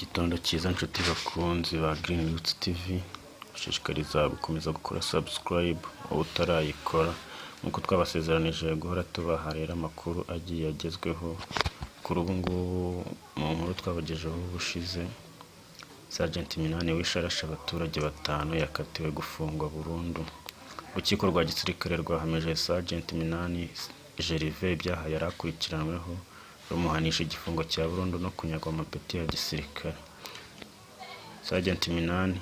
Igitondo cyiza nshuti bakunzi ba Green Roots TV, ushishikariza gukomeza gukora subscribe wowe utarayikora, nkuko twabasezeranije guhora tubaha rero amakuru agiye agezweho. Kuri ubu ngubu mu nkuru twabagejeho ubushize, Sergeant Minani wisharashe abaturage 5 yakatiwe gufungwa burundu. Urukiko rwa gisirikare rwahamije Sergeant Minani Gervais ibyaha yari akurikiranweho, rumuhanisha igifungo cya burundu no kunyagwa amapeti ya gisirikare. Sergeant Minani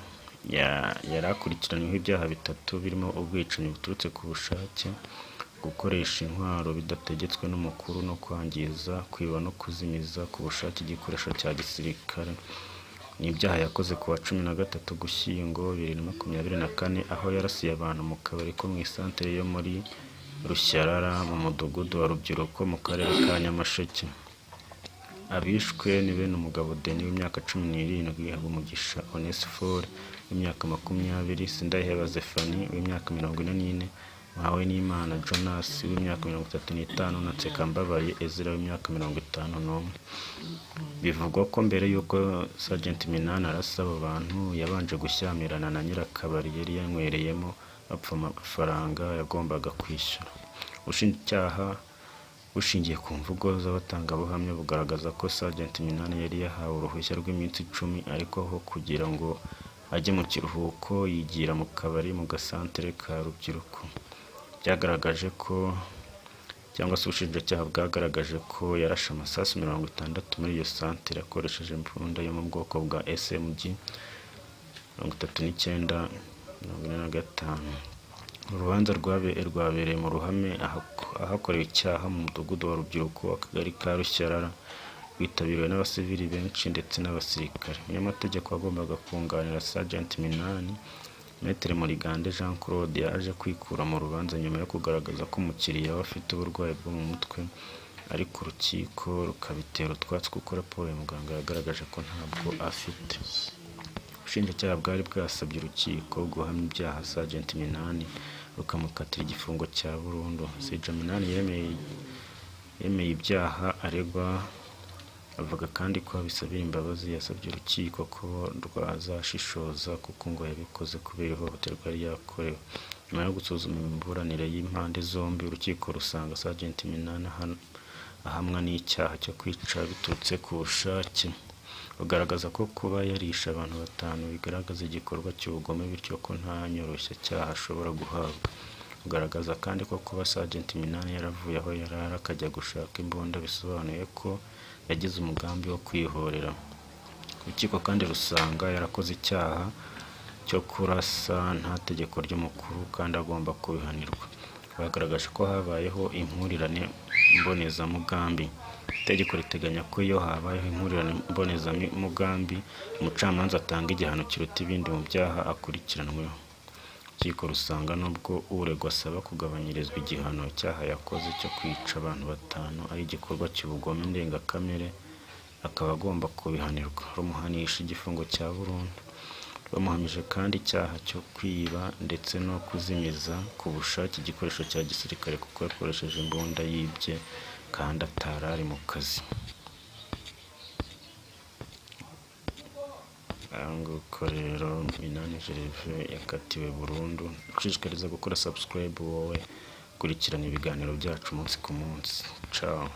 yari akurikiranyweho ibyaha 3 birimo ubwicanyi buturutse ku bushake, gukoresha intwaro bidategetswe n'umukuru no kwangiza, kwiba no kuzimiza ku bushake igikoresho cya gisirikare. Ni ibyaha yakoze ku wa 13 Gushyingo 2024 aho yarasiye abantu mu kabari ko mu isantere yo muri Rushyarara mu mudugudu wa Rubyiruko mu karere ka Nyamasheke. Abishwe ni bene umugabo Denis w'imyaka 17, Habumugisha Onesphore w'imyaka 20, Sindayiheba Zephanie w'imyaka 44, Muhawenimana Jonas w'imyaka 35 na Nsekambabaye Ezra w'imyaka 51. Bivugwa ko mbere yuko Sergeant Minani arasaba abantu yabanje gushyamirana na nyirakabari yari yanywereyemo bapfa amafaranga yagombaga kwishyura. Ubushinjacyaha bushingiye ku mvugo z'abatangabuhamya bugaragaza ko Sergeant Minani yari yahawe uruhushya rw'iminsi 10, ariko aho kugira ngo ajye mu kiruhuko yigira mu kabari mu gasantere ka Rubyiruko. Byagaragaje ko cyangwa se ubushinjacyaha bwagaragaje ko yarashe amasasu 60 muri iyo santere akoresheje imbunda yo mu bwoko bwa SMG 39-45. Urubanza rwabereye mu ruhame ahakorewe icyaha mu mudugudu wa Rubyiruko akagari ka Rushyarara, witabiriwe n'abasivili benshi ndetse n'abasirikare. Umunyamategeko wagombaga kunganira Sergeant Minani, Maître Murigande Jean Claude, yaje kwikura mu rubanza nyuma yo kugaragaza ko umukiriya we afite uburwayi bwo mu mutwe, ariko urukiko rukabitera utwatsi kuko raporo ya muganga yagaragaje ko ntabwo afite. Ubushinjacyaha bwari bwasabye urukiko guhamya ibyaha Sergeant Minani rukamukatira igifungo cya burundu. Sergeant Minani yemeye ibyaha aregwa, avuga kandi ko abisabira imbabazi. Yasabye urukiko ko rwazashishoza kuko ngo yabikoze kubera ihohoterwa yari yakorewe. Nyuma yo gusuzuma imiburanire y'impande zombi, urukiko rusanga Sergeant Minani ahamwa n'icyaha cyo kwica biturutse ku bushake. Ugaragaza ko kuba yarishe abantu 5 bigaragaza igikorwa cy'ubugome, bityo ko nta nyoroshya ashobora guhabwa. Ugaragaza kandi ko kuba Sergeant Minani yaravuye aho yarara akajya gushaka imbunda bisobanuye ko yagize umugambi wo kwihorera. Urukiko kandi rusanga yarakoze icyaha cyo kurasa nta tegeko ry'umukuru kandi agomba kubihanirwa. Bagaragaje ko habayeho impurirane mbonezamugambi. Itegeko riteganya ko iyo habayeho impurirane mbonezamugambi, umucamanza atanga igihano kiruta ibindi mu byaha akurikiranweho. Urukiko rusanga nubwo uregwa asaba kugabanyirizwa igihano, icyaha yakoze cyo kwica abantu 5 ari igikorwa cy'ubugome ndengakamere, akaba agomba kubihanirwa. Rumuhanisha igifungo cya burundu. Bamuhamije kandi icyaha cyo kwiba ndetse no kuzimiza ku bushake igikoresho cya gisirikare kuko yakoresheje imbunda yibye kandi atarari mu kazi. Nguko rero Minani Gervais yakatiwe burundu. Ushishikariza gukora subscribe wowe kurikirana ibiganiro byacu umunsi ku munsi. Ciao.